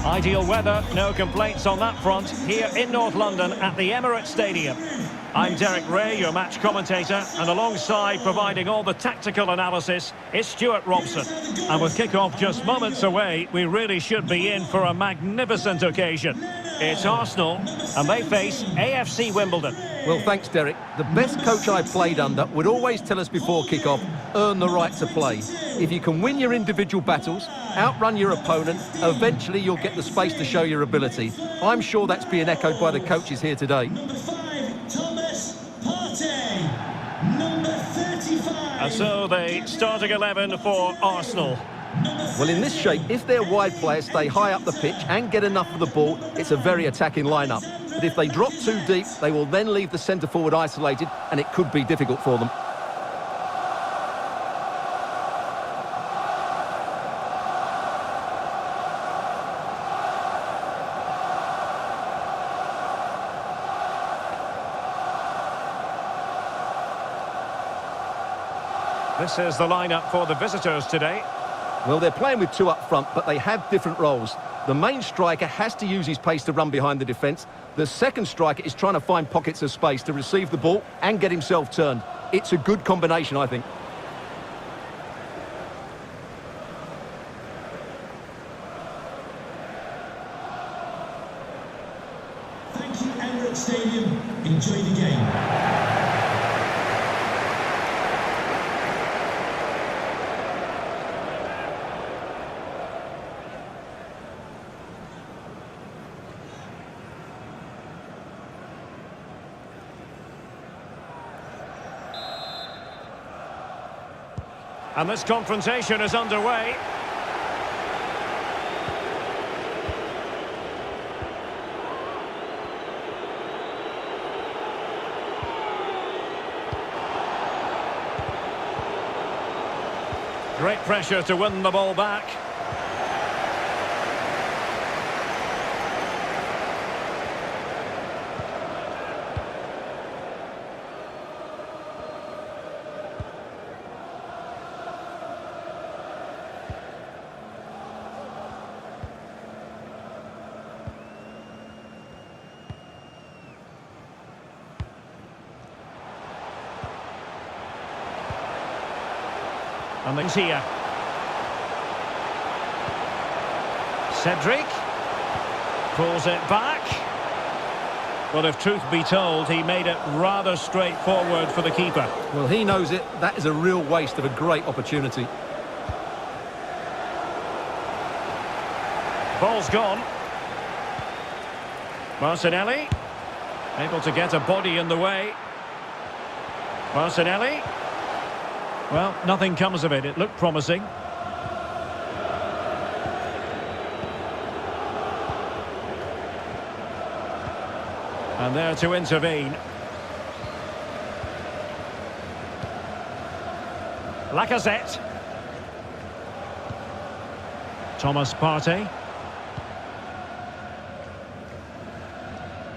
Ideal weather, no complaints on that front, here in North London at the Emirates Stadium. I'm Derek Ray, your match commentator, and alongside providing all the tactical analysis is Stuart Robson. And with kick-off just moments away, we really should be in for a magnificent occasion. It's Arsenal, and they face AFC Wimbledon. Well, thanks, Derek. The best coach I played under would always tell us before kick-off, earn the right to play. If you can win your individual battles, outrun your opponent, eventually you'll get the space to show your ability. I'm sure that's being echoed by the coaches here today. And so the starting 11 for Arsenal. Well, in this shape, if their wide players stay high up the pitch and get enough of the ball, it's a very attacking lineup. But if they drop too deep, they will then leave the centre-forward isolated, and it could be difficult for them. This is the lineup for the visitors today. Well, they're playing with two up front, but they have different roles. The main striker has to use his pace to run behind the defence. The second striker is trying to find pockets of space to receive the ball and get himself turned. It's a good combination, I think. Thank you, Emirates Stadium. Enjoy the game. And this confrontation is underway. Great pressure to win the ball back. And then here. Cedric pulls it back. Well, if truth be told, he made it rather straightforward for the keeper. Well, he knows it. That is a real waste of a great opportunity. Ball's gone. Martinelli able to get a body in the way. Martinelli. Well, nothing comes of it. It looked promising. And there to intervene. Lacazette. Thomas Partey.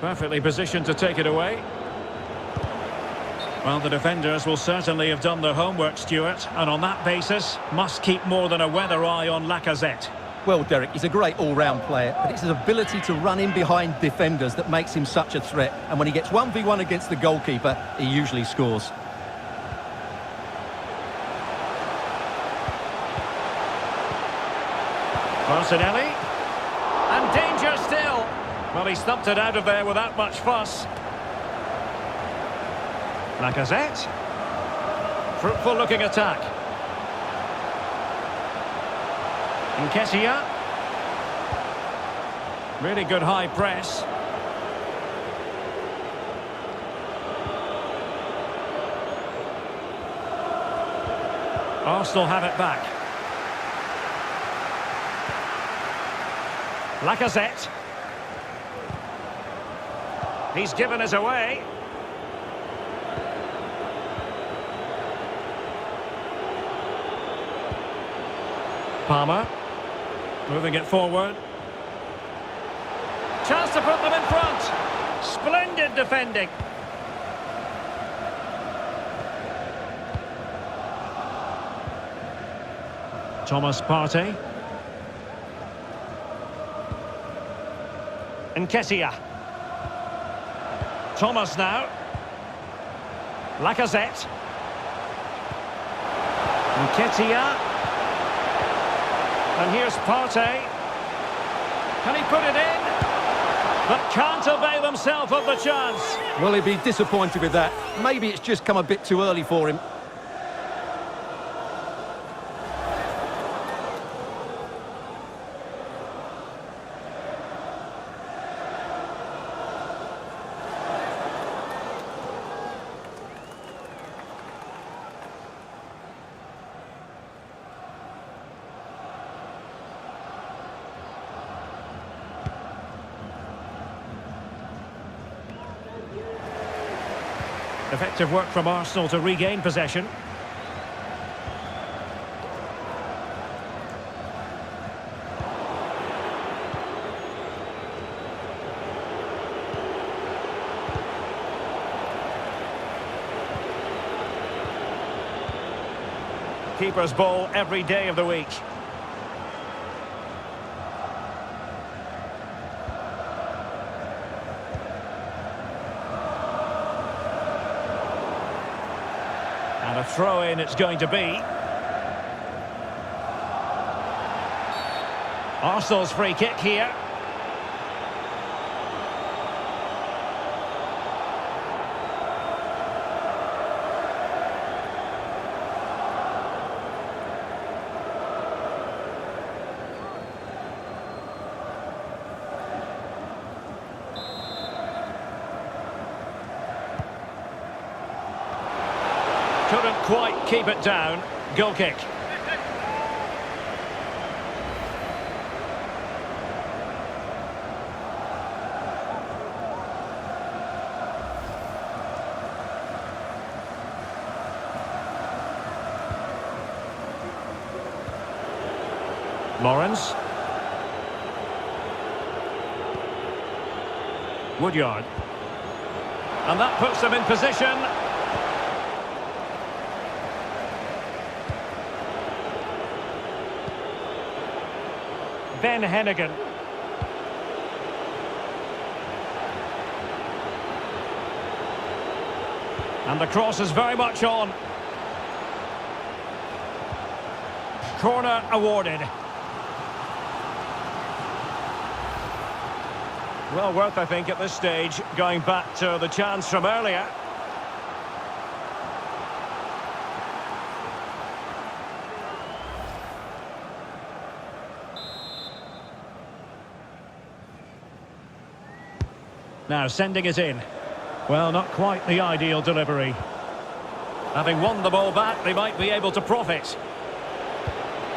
Perfectly positioned to take it away. Well, the defenders will certainly have done their homework, Stuart, and on that basis, must keep more than a weather eye on Lacazette. Well, Derek, he's a great all-round player, but it's his ability to run in behind defenders that makes him such a threat. And when he gets 1v1 against the goalkeeper, he usually scores. Martinelli. And danger still. Well, he stumped it out of there without much fuss. Lacazette. Fruitful looking attack. Nketiah. Really good high press. Arsenal have it back. Lacazette. He's given us away. Palmer. Moving it forward. Chance to put them in front. Splendid defending. Thomas Partey. Nketiah. Thomas now. Lacazette. Nketiah. And here's Partey. Can he put it in? But can't avail himself of the chance. Well, he'd be disappointed with that. Maybe it's just come a bit too early for him. Effective work from Arsenal to regain possession. Keeper's ball every day of the week. And a throw-in it's going to be. Arsenal's free kick here. Couldn't quite keep it down. Goal kick. Lawrence. Woodyard. And that puts them in position. Ben Hennigan. And the cross is very much on. Corner awarded. Well worth, I think, at this stage, going back to the chance from earlier. Now sending it in. Well, not quite the ideal delivery. Having won the ball back, they might be able to profit.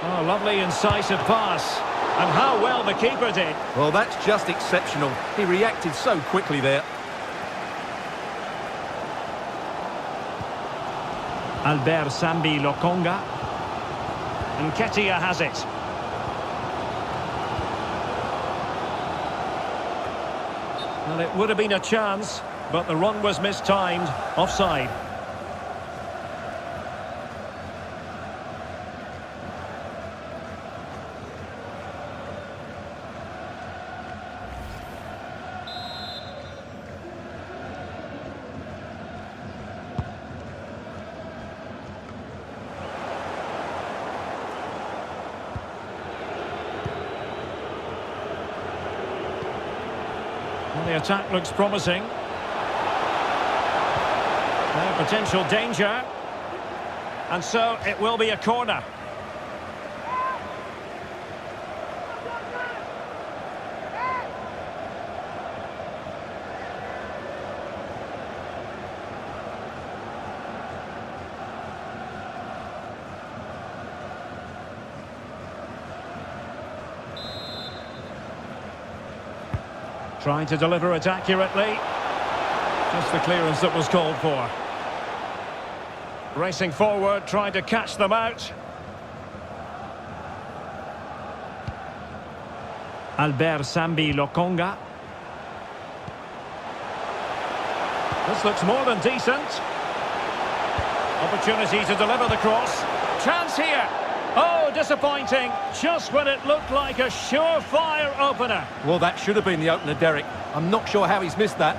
Oh, lovely incisive pass. And how well the keeper did. Well, that's just exceptional. He reacted so quickly there. Albert Sambi Lokonga. And Nketiah has it. Well, it would have been a chance, but the run was mistimed. Offside. Well, the attack looks promising. Now potential danger. And so it will be a corner. Trying to deliver it accurately. Just the clearance that was called for. Racing forward, trying to catch them out. Albert Sambi Lokonga. This looks more than decent. Opportunity to deliver the cross. Chance here. Oh, disappointing, just when it looked like a surefire opener. Well, that should have been the opener, Derek. I'm not sure how he's missed that.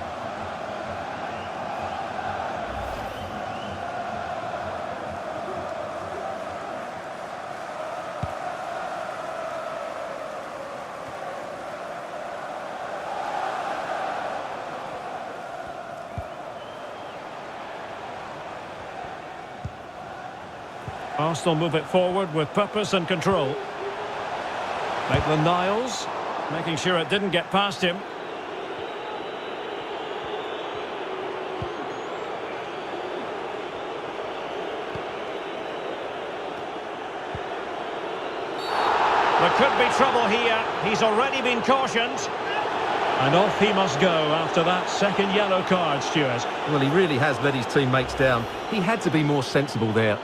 Arsenal move it forward with purpose and control. Maitland-Niles, making sure it didn't get past him. There could be trouble here. He's already been cautioned. And off he must go after that second yellow card, Stuart. Well, he really has let his teammates down. He had to be more sensible there.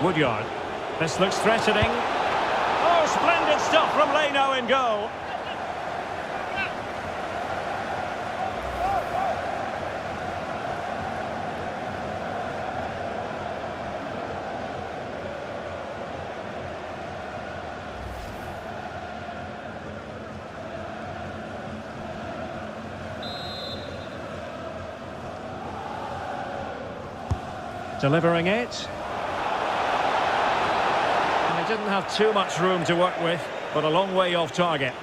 Woodyard. This looks threatening. Oh, splendid stuff from Leno in goal. Delivering it. Didn't have too much room to work with, but a long way off target.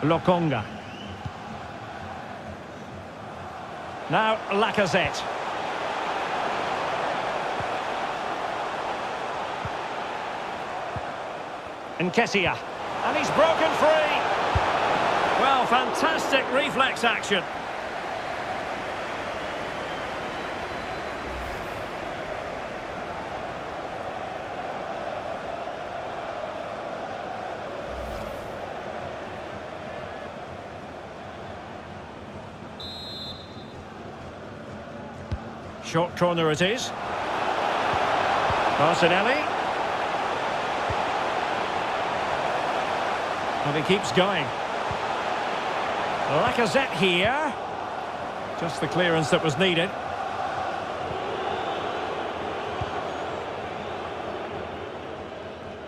Lokonga. Now Lacazette. Nketiah, and he's broken free. Well, fantastic reflex action. Short corner it is. Martinelli. And he keeps going. Lacazette here. Just the clearance that was needed.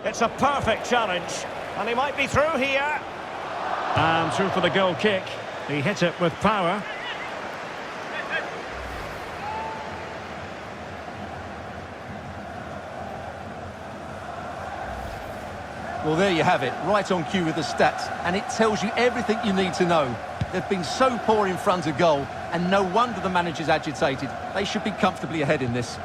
It's a perfect challenge. And he might be through here. And through for the goal kick. He hit it with power. Well, there you have it, right on cue with the stats, and it tells you everything you need to know. They've been so poor in front of goal, and no wonder the manager's agitated. They should be comfortably ahead in this.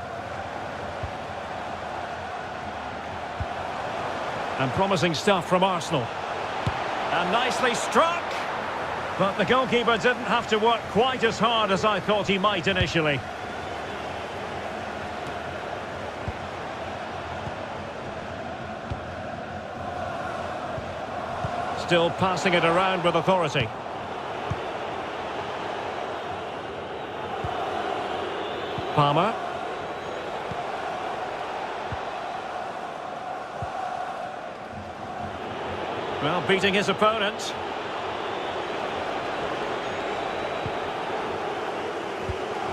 And promising stuff from Arsenal. And nicely struck! But the goalkeeper didn't have to work quite as hard as I thought he might initially. Still passing it around with authority. Palmer. Well, beating his opponent.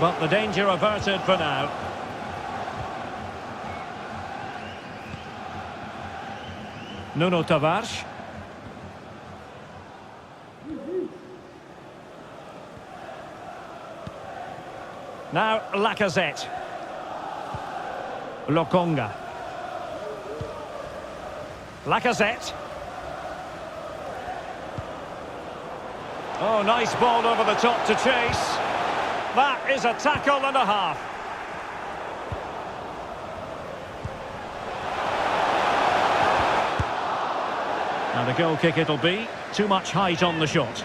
But the danger averted for now. Nuno Tavares. Now Lacazette. Lokonga. Lacazette. Oh, nice ball over the top to chase. That is a tackle and a half. And a goal kick it'll be. Too much height on the shot.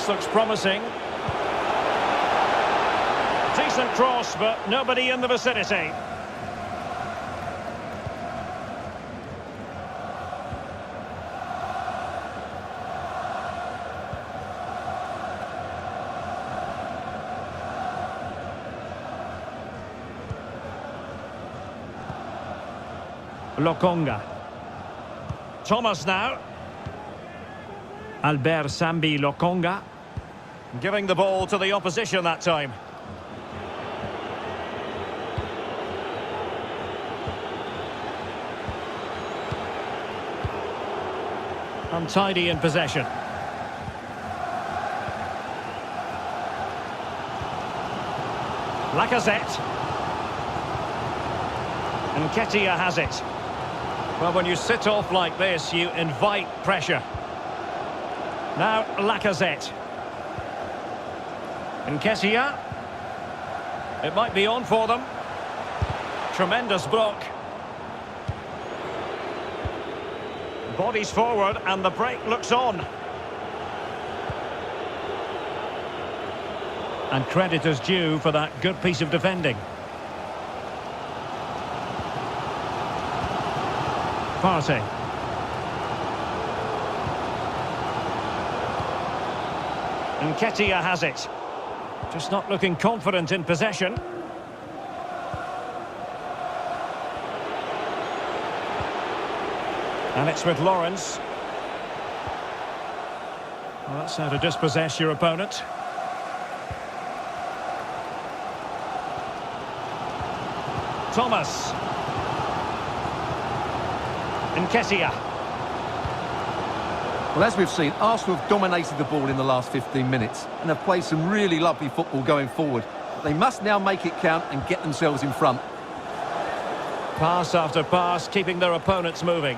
This looks promising. Decent cross, but nobody in the vicinity. Lokonga. Thomas now. Albert Sambi Lokonga. Giving the ball to the opposition that time. Untidy in possession. Lacazette. And Nketiah has it. Well, when you sit off like this, you invite pressure. Now, Lacazette. And Nketiah. It might be on for them. Tremendous block. Bodies forward and the break looks on. And credit is due for that good piece of defending. Partey. And Nketiah has it. Just not looking confident in possession. And it's with Lawrence. Well, that's how to dispossess your opponent. Thomas. Nketiah. Well, as we've seen, Arsenal have dominated the ball in the last 15 minutes and have played some really lovely football going forward. They must now make it count and get themselves in front. Pass after pass, keeping their opponents moving.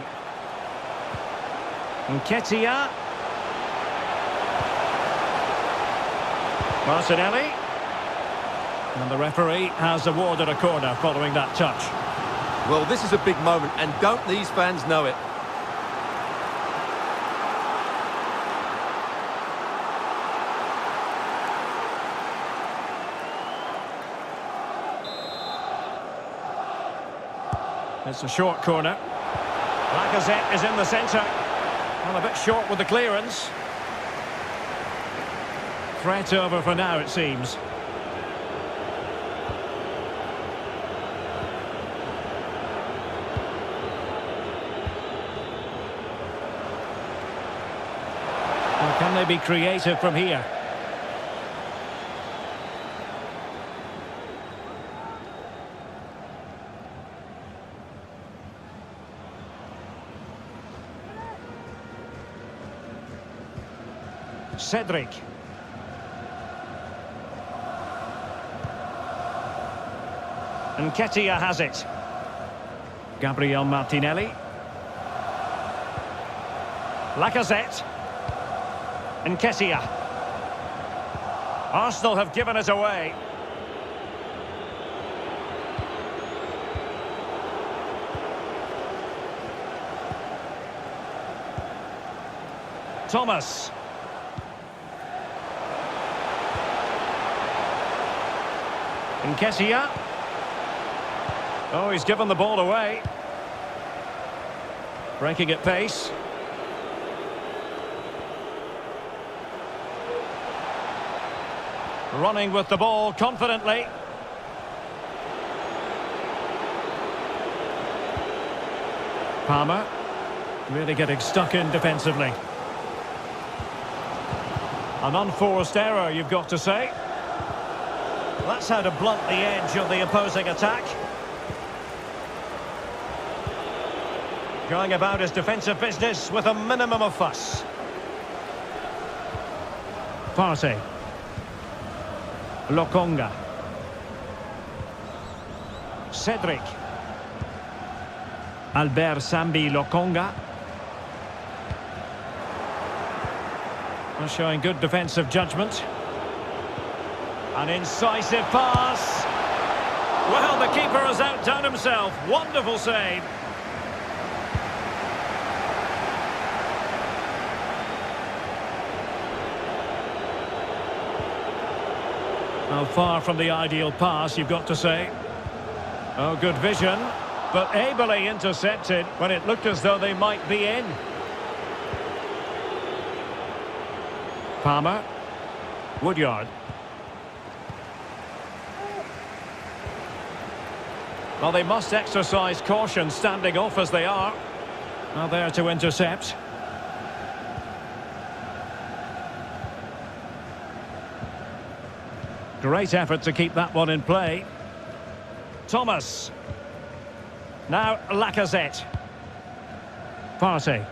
Nketiah. Martinelli. And the referee has awarded a corner following that touch. Well, this is a big moment, and don't these fans know it? It's a short corner. Lacazette is in the centre. Well, a bit short with the clearance. Threat over for now, it seems. Well, can they be creative from here? Cedric. And Nketiah has it. Gabriel Martinelli. Lacazette. And Nketiah. Arsenal have given it away. Thomas. Nketiah. Oh, he's given the ball away. Breaking at pace. Running with the ball confidently. Palmer. Really getting stuck in defensively. An unforced error, you've got to say. That's how to blunt the edge of the opposing attack. Going about his defensive business with a minimum of fuss. Partey. Lokonga. Cedric. Albert Sambi Lokonga. Showing good defensive judgment. An incisive pass. Well, the keeper has outdone himself. Wonderful save. Oh, far from the ideal pass, you've got to say. Oh, good vision, but ably intercepted when it looked as though they might be in. Palmer. Woodyard. Well, they must exercise caution standing off as they are. Well, there to intercept. Great effort to keep that one in play. Thomas. Now Lacazette. Partey.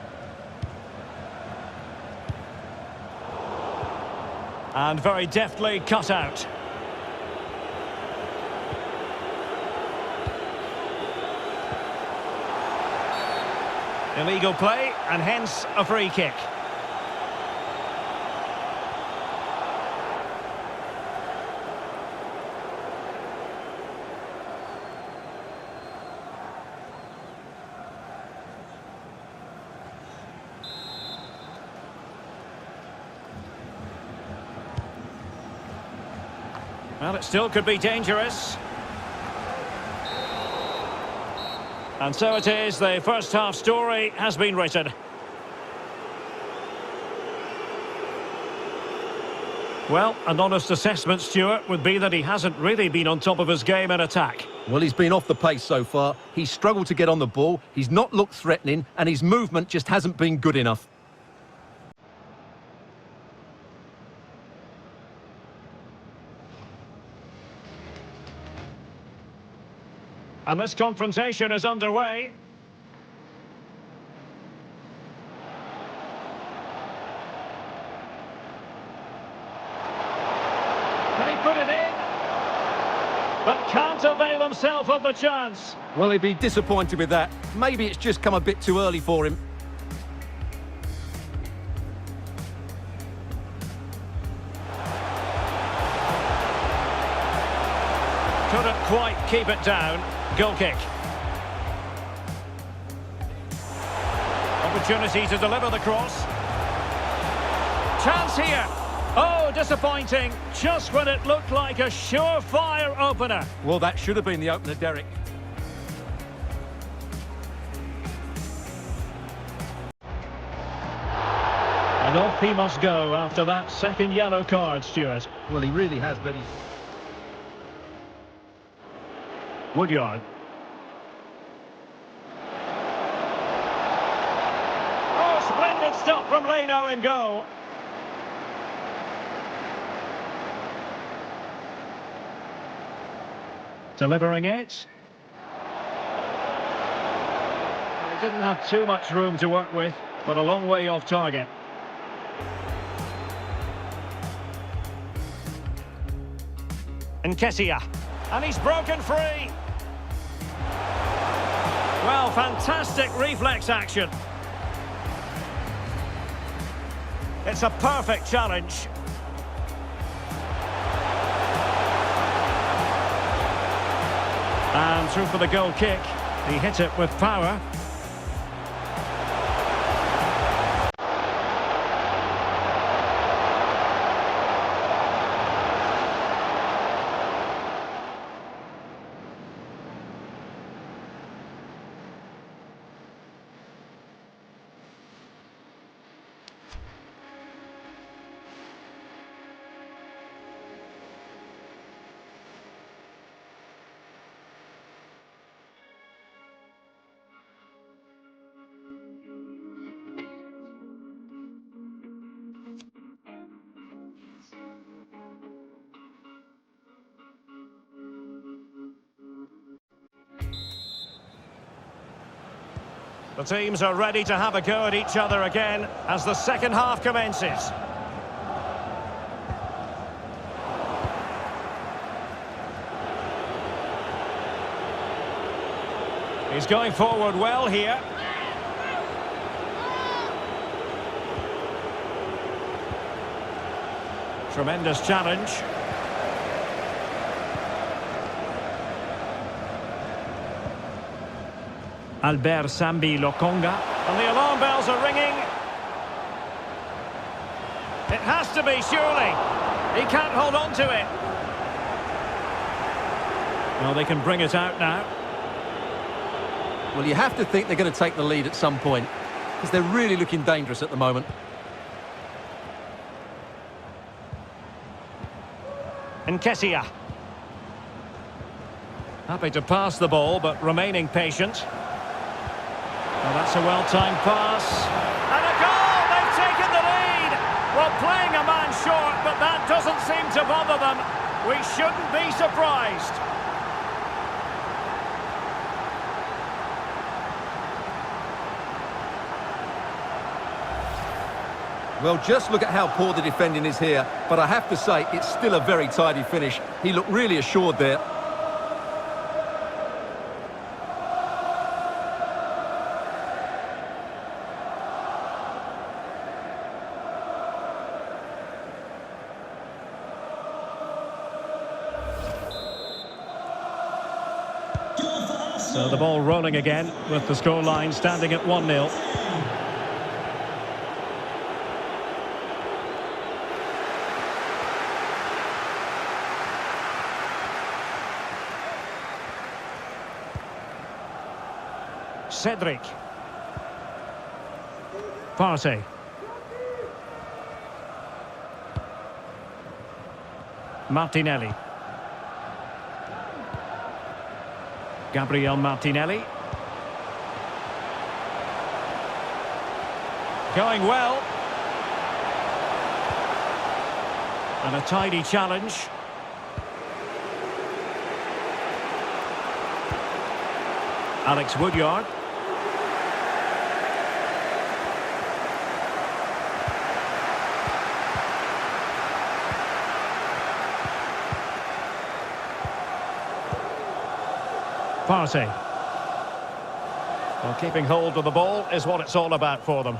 And very deftly cut out. Illegal play, and hence a free kick. Well, it still could be dangerous. And so it is, the first half story has been written. Well, an honest assessment, Stuart, would be that he hasn't really been on top of his game in attack. Well, he's been off the pace so far. He's struggled to get on the ball, he's not looked threatening, and his movement just hasn't been good enough. And this confrontation is underway. They put it in, but can't avail himself of the chance. Well, he'd be disappointed with that. Maybe it's just come a bit too early for him. Couldn't quite keep it down. Goal kick. Opportunity to deliver the cross. Chance here. Oh, disappointing. Just when it looked like a surefire opener. Well, that should have been the opener, Derek. And off he must go after that second yellow card, Stuart. Well, he really has, but he's... Woodyard. Oh, splendid stop from Leno in goal. Delivering it. He didn't have too much room to work with, but a long way off target. Nketiah. And he's broken free. Well, fantastic reflex action. It's a perfect challenge. And through for the goal kick. He hit it with power. The teams are ready to have a go at each other again as the second half commences. He's going forward well here. Tremendous challenge. Albert Sambi Lokonga. And the alarm bells are ringing. It has to be, surely. He can't hold on to it. Well, they can bring it out now. Well, you have to think they're going to take the lead at some point, because they're really looking dangerous at the moment. Nketiah. Happy to pass the ball, but remaining patient. Well, that's a well-timed pass. And a goal! They've taken the lead! Well, playing a man short, but that doesn't seem to bother them. We shouldn't be surprised. Well, just look at how poor the defending is here, but I have to say, it's still a very tidy finish. He looked really assured there. So the ball rolling again, with the scoreline standing at 1-0. Cedric. Partey. Martinelli. Gabriel Martinelli. Going well. And a tidy challenge. Alex Woodyard. Partey. Well, keeping hold of the ball is what it's all about for them.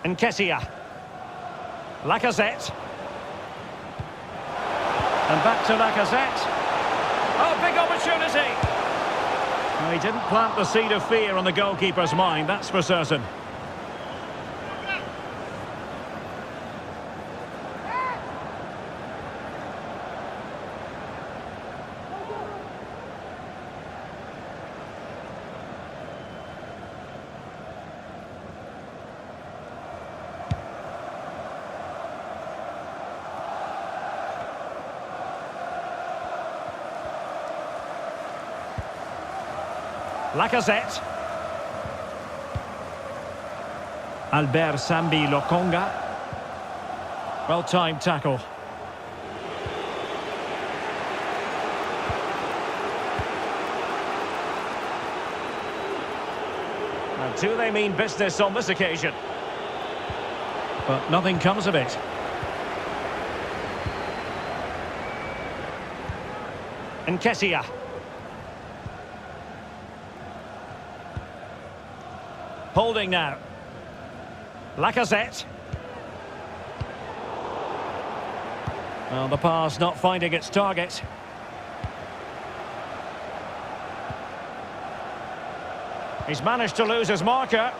Nketiah. Lacazette. And back to Lacazette. Oh, big opportunity! Well, he didn't plant the seed of fear on the goalkeeper's mind, that's for certain. Lacazette. Albert Sambi Lokonga. Well-timed tackle. And do they mean business on this occasion? But nothing comes of it. Nketiah. Holding now. Lacazette. Well, the pass not finding its target. He's managed to lose his marker.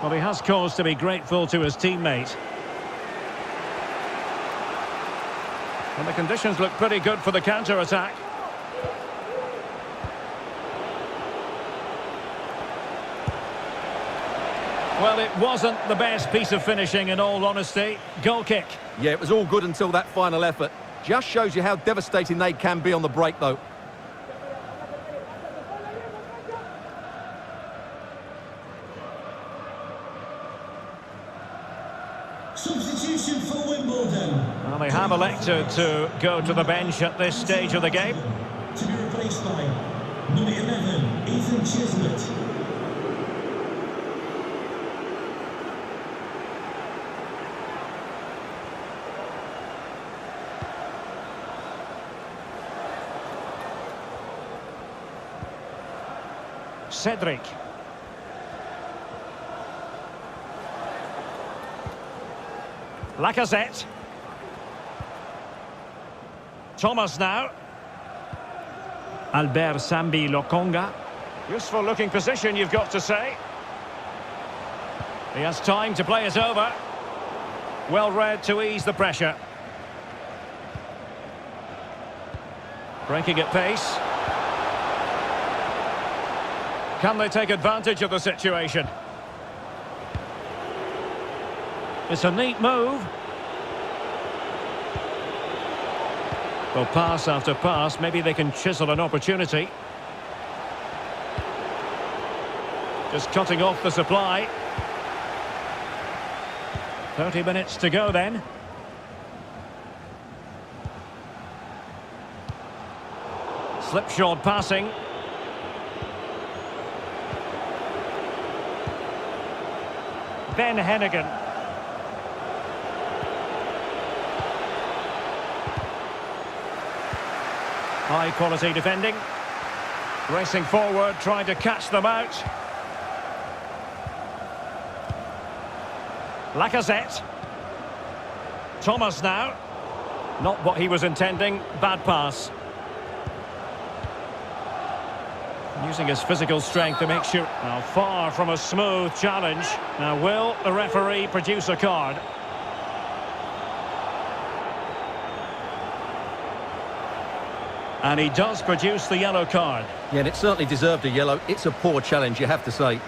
Well, he has cause to be grateful to his teammate. And the conditions look pretty good for the counter-attack. Well, it wasn't the best piece of finishing, in all honesty. Goal kick. Yeah, it was all good until that final effort. Just shows you how devastating they can be on the break, though. Substitution for Wimbledon. Well, they have elected to go to the bench at this stage of the game. To be replaced by number 11, Ethan Chislett. Cedric. Lacazette. Thomas now. Albert Sambi Lokonga. Useful looking position, you've got to say. He has time to play it over. Well read to ease the pressure. Breaking at pace. Can they take advantage of the situation? It's a neat move. Well, pass after pass, maybe they can chisel an opportunity. Just cutting off the supply. 30 minutes to go then. Slipshod passing. Ben Hennigan. High quality defending. Racing forward, trying to catch them out. Lacazette. Thomas now. Not what he was intending. Bad pass. Using his physical strength to make sure... Now, far from a smooth challenge. Now, will the referee produce a card? And he does produce the yellow card. Yeah, and it certainly deserved a yellow. It's a poor challenge, you have to say.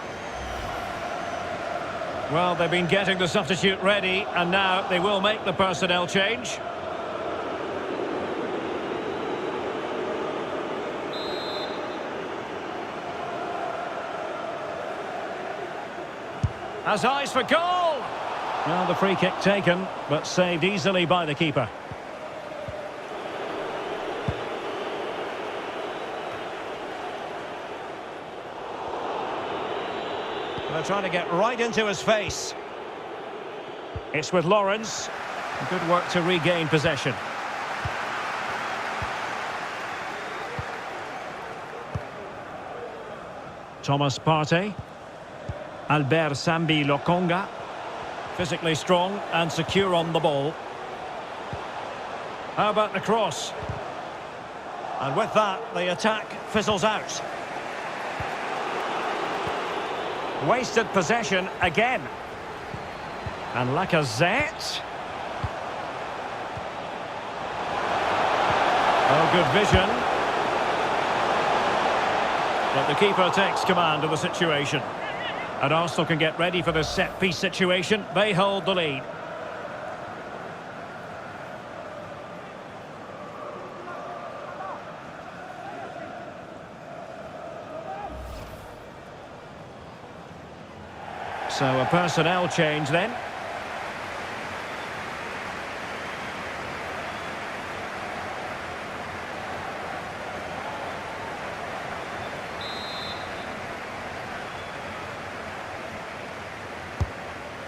Well, they've been getting the substitute ready, and now they will make the personnel change. Has eyes for goal! Well, the free kick taken, but saved easily by the keeper. They're trying to get right into his face. It's with Lawrence. Good work to regain possession. Thomas Partey. Albert Sambi Lokonga. Physically strong and secure on the ball. How about the cross? And with that, the attack fizzles out. Wasted possession again. And Lacazette. Oh, good vision. But the keeper takes command of the situation. And Arsenal can get ready for the set-piece situation. They hold the lead. So a personnel change then.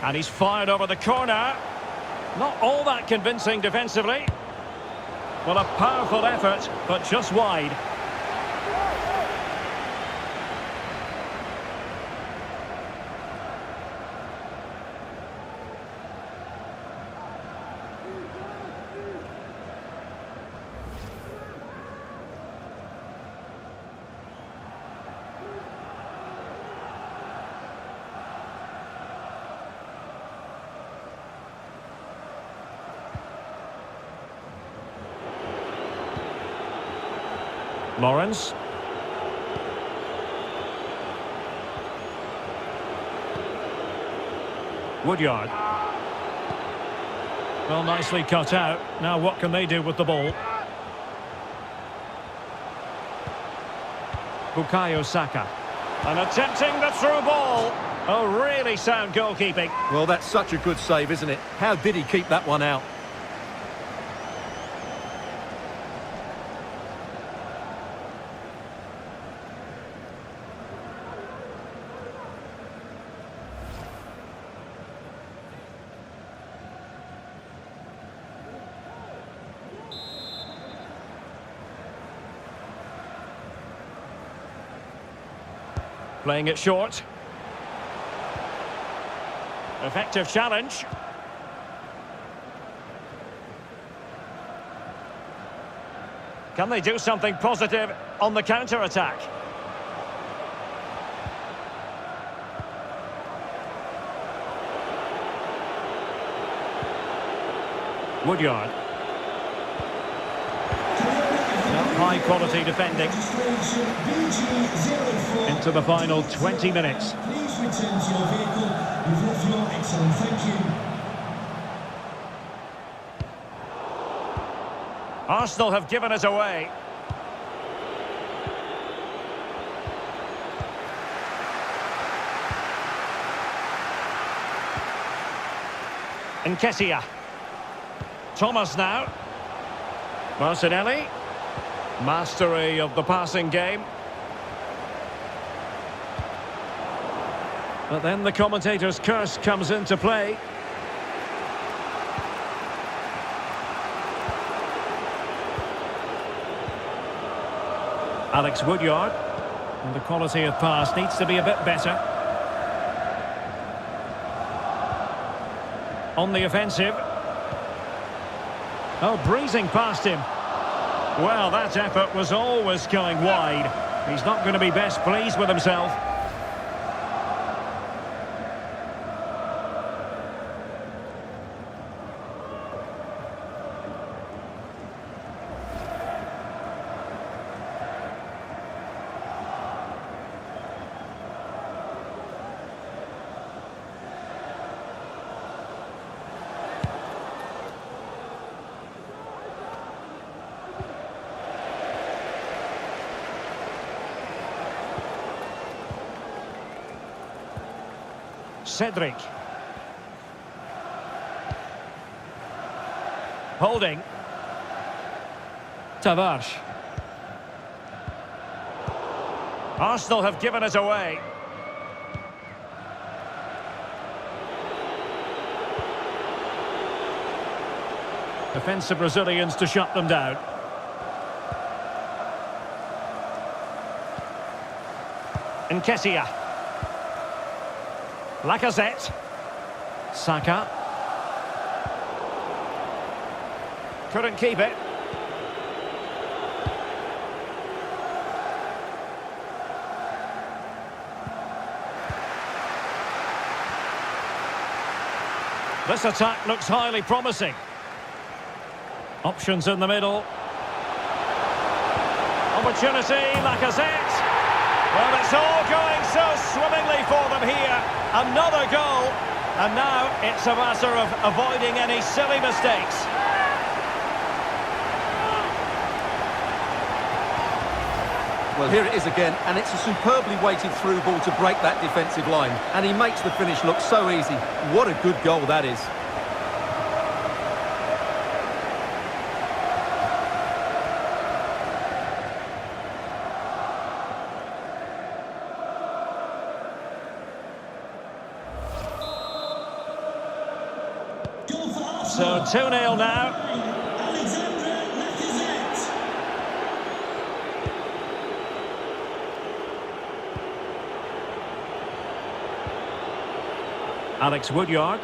And he's fired over the corner. Not all that convincing defensively. Well, a powerful effort, but just wide. Lawrence. Woodyard. Well, nicely cut out. Now what can they do with the ball? Bukayo Saka. And attempting the through ball. Oh, really sound goalkeeping. Well, that's such a good save, isn't it? How did he keep that one out? Playing it short. Effective challenge. Can they do something positive on the counter-attack? Woodyard. High quality defending. Into the final 20 minutes. Please return to your vehicle. You've left your excellent. Thank you. Arsenal have given us away. Nketiah. Thomas now. Martinelli. Mastery of the passing game. But then the commentator's curse comes into play. Alex Woodyard. And the quality of pass needs to be a bit better. On the offensive. Oh, breezing past him. Well, that effort was always going wide. He's not going to be best pleased with himself. Cedric. Holding. Tavares. Arsenal have given us away. Defensive Brazilians to shut them down. Nketiah. Lacazette. Saka. Couldn't keep it. This attack looks highly promising. Options in the middle. Opportunity, Lacazette. Well, it's all going so swimmingly for them here. Another goal. And now it's a matter of avoiding any silly mistakes. Well, here it is again, and it's a superbly weighted through ball to break that defensive line. And he makes the finish look so easy. What a good goal that is. So 2-0 now. Alex Woodyard.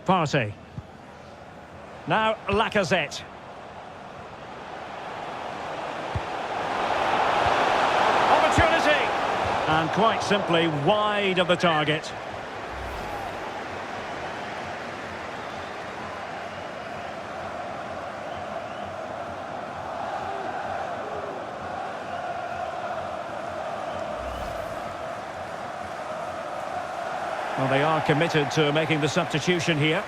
Partey. Now Lacazette. Opportunity! And quite simply wide of the target. Well, they are committed to making the substitution here.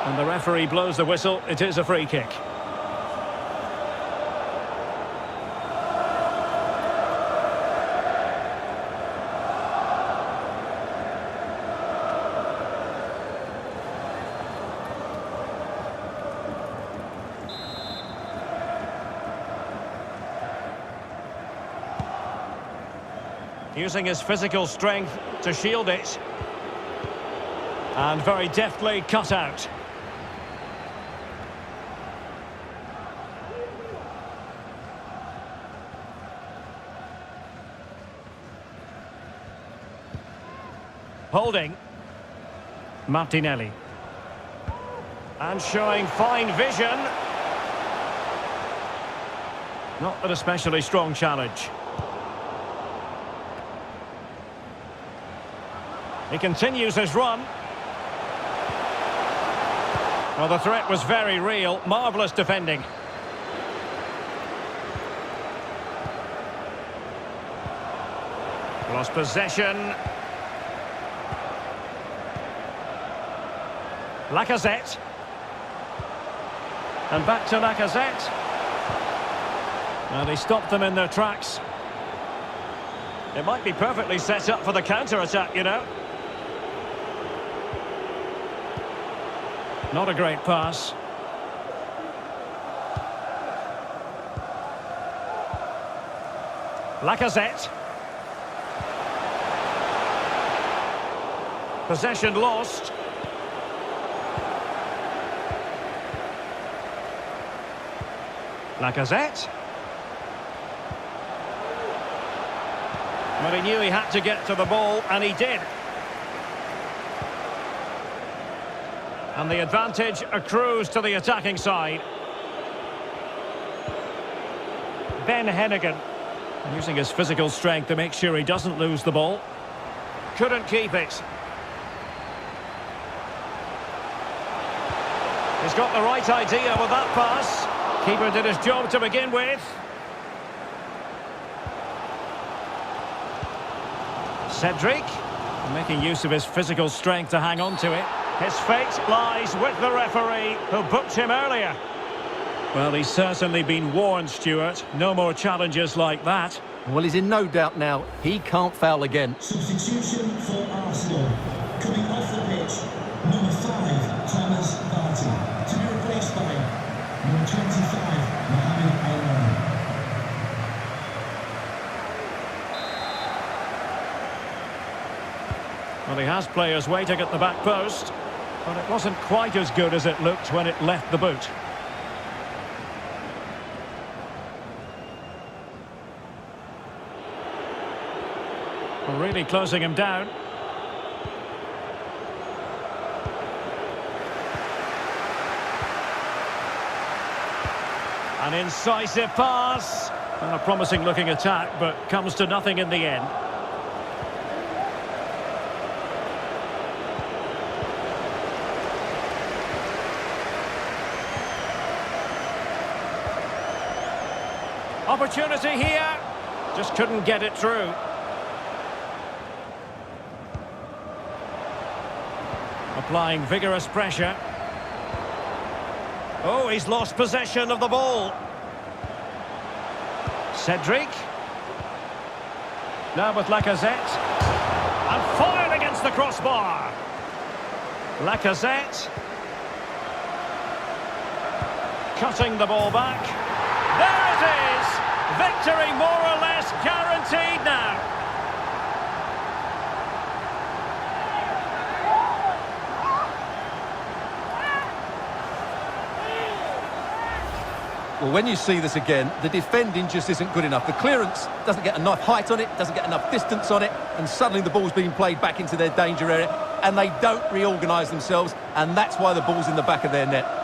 And the referee blows the whistle. It is a free kick. Using his physical strength to shield it. And very deftly cut out. Holding. Martinelli. And showing fine vision. Not an especially strong challenge. He continues his run. Well, the threat was very real. Marvellous defending. Lost possession. Lacazette. And back to Lacazette. And he stopped them in their tracks. It might be perfectly set up for the counter-attack, you know. Not a great pass. Lacazette. Possession lost. Lacazette. But he knew he had to get to the ball, and he did. And the advantage accrues to the attacking side. Ben Hennigan, using his physical strength to make sure he doesn't lose the ball. Couldn't keep it. He's got the right idea with that pass. Keeper did his job to begin with. Cedric, making use of his physical strength to hang on to it. His fate lies with the referee, who booked him earlier. Well, he's certainly been warned, Stuart. No more challenges like that. Well, he's in no doubt now. He can't foul again. Substitution for Arsenal. Coming off the pitch, number 5, Thomas Partey. To be replaced by number 25, Mohamed Al. Well, he has players waiting at the back post, but it wasn't quite as good as it looked when it left the boot. Well, really closing him down. An incisive pass. And a promising looking attack, but comes to nothing in the end. Opportunity here. Just couldn't get it through. Applying vigorous pressure. Oh, he's lost possession of the ball. Cedric. Now with Lacazette. And fired against the crossbar. Lacazette. Cutting the ball back. There it is! Victory more or less guaranteed now. Well, when you see this again, the defending just isn't good enough. The clearance doesn't get enough height on it, doesn't get enough distance on it, and suddenly the ball's being played back into their danger area, and they don't reorganise themselves, and that's why the ball's in the back of their net.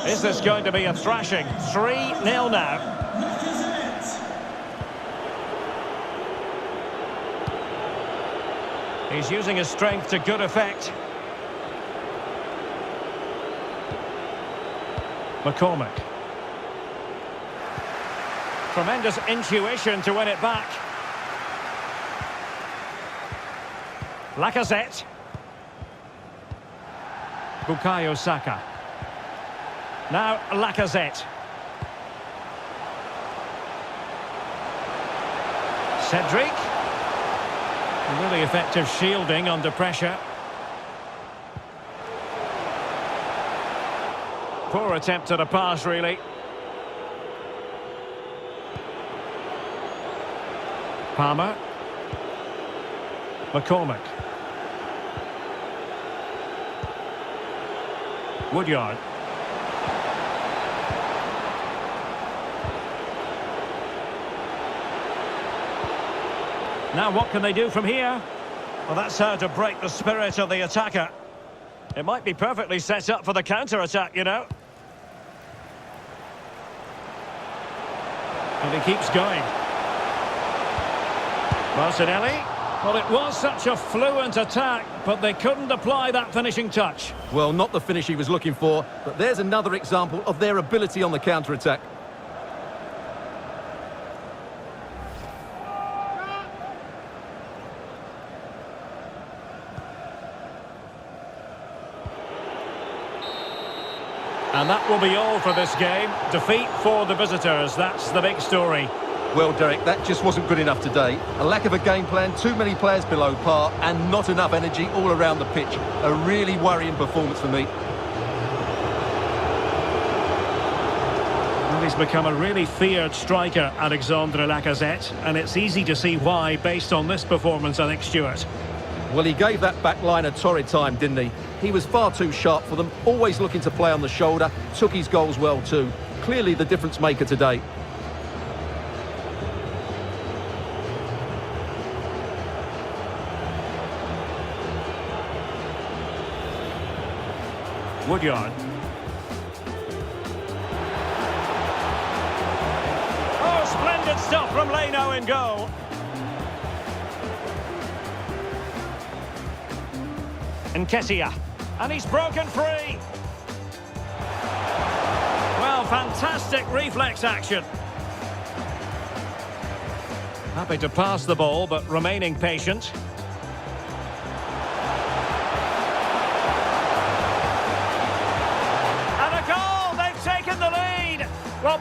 Is this going to be a thrashing? 3-0 now. He's using his strength to good effect. McCormick. Tremendous intuition to win it back. Lacazette. Bukayo Saka. Now Lacazette. Cedric. Really effective shielding under pressure. Poor attempt at a pass, really. Palmer. McCormick. Woodyard. Now what can they do from here? Well, that's how to break the spirit of the attacker. It might be perfectly set up for the counter-attack, you know. And he keeps going. Martinelli. Well, it was such a fluent attack, but they couldn't apply that finishing touch. Well, not the finish he was looking for, but there's another example of their ability on the counter-attack. And that will be all for this game. Defeat for the visitors, that's the big story. Well, Derek, that just wasn't good enough today. A lack of a game plan, too many players below par, and not enough energy all around the pitch. A really worrying performance for me. Well, he's become a really feared striker, Alexandre Lacazette, and it's easy to see why based on this performance, I think, Stuart. Well, he gave that back line a torrid time, didn't he? He was far too sharp for them, always looking to play on the shoulder, took his goals well too. Clearly the difference maker today. Woodyard. Oh, splendid stuff from Leno in goal. Nketiah. And he's broken free. Well, fantastic reflex action. Happy to pass the ball, but remaining patient. And a goal! They've taken the lead! Well,